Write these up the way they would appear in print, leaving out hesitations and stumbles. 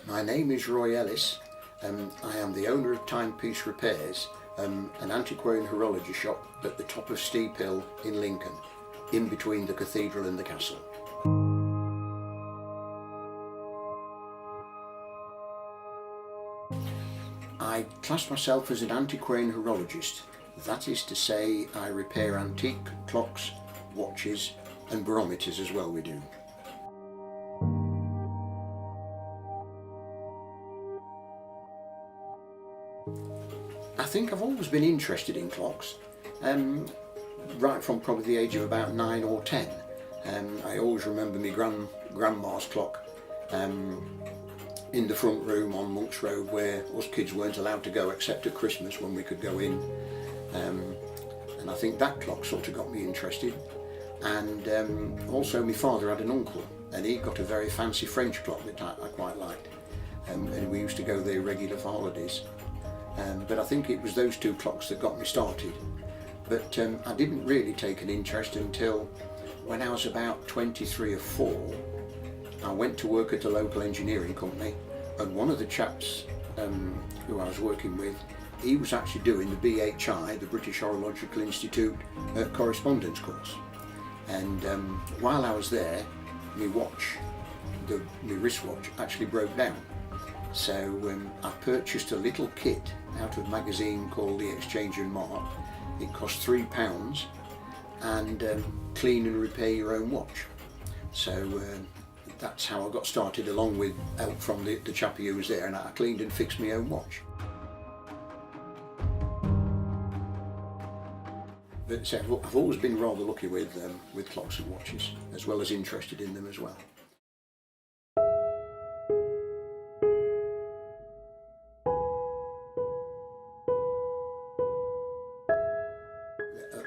My name is Roy Ellis. I am the owner of Timepiece Repairs, an antiquarian horology shop at the top of Steep Hill in Lincoln, in between the cathedral and the castle. I class myself as an antiquarian horologist. That is to say, I repair antique clocks, watches and barometers as well we do. I think I've always been interested in clocks, right from probably the age of about 9 or 10. I always remember my grandma's clock in the front room on Monks Road, where us kids weren't allowed to go except at Christmas when we could go in. And I think that clock sort of got me interested. And also my father had an uncle and he got a very fancy French clock that I quite liked. And we used to go there regular for holidays. But I think it was those two clocks that got me started. But I didn't really take an interest until when I was about 23 or 4. I went to work at a local engineering company, and one of the chaps who I was working with, he was actually doing the BHI, the British Horological Institute correspondence course. And while I was there, my wristwatch actually broke down. So I purchased a little kit out of a magazine called The Exchange and Mart. It cost £3 and clean and repair your own watch. So that's how I got started, along with help from the chappie who was there, and I cleaned and fixed my own watch. But so I've always been rather lucky with clocks and watches, as well as interested in them as well.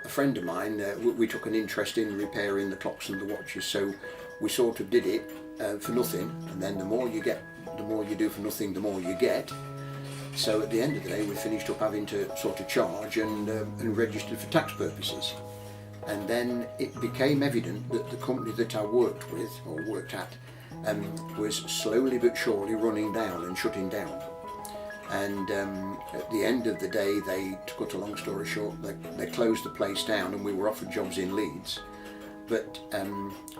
A friend of mine, we took an interest in repairing the clocks and the watches, so we sort of did it for nothing, and then the more you do for nothing, the more you get. So at the end of the day, we finished up having to sort of charge and register for tax purposes. And then it became evident that the company that I worked with, or worked at, was slowly but surely running down and shutting down. And at the end of the day, to cut a long story short, they closed the place down, and we were offered jobs in Leeds. But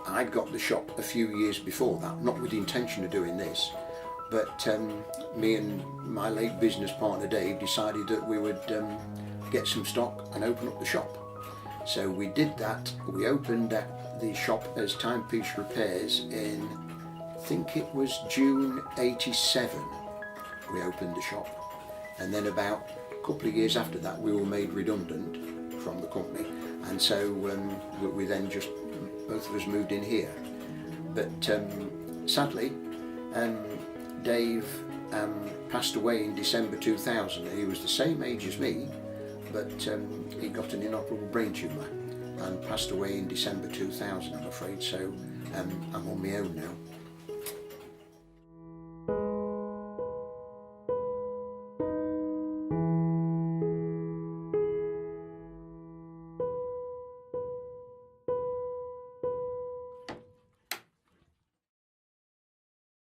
I'd got the shop a few years before that, not with the intention of doing this, but me and my late business partner Dave decided that we would get some stock and open up the shop. So we did that. We opened the shop as Timepiece Repairs in, I think it was June '87. We opened the shop, and then about a couple of years after that we were made redundant from the company, and so we then just, both of us moved in here. But sadly Dave passed away in December 2000. He was the same age as me, but he got an inoperable brain tumour and passed away in December 2000, I'm afraid, so I'm on my own now.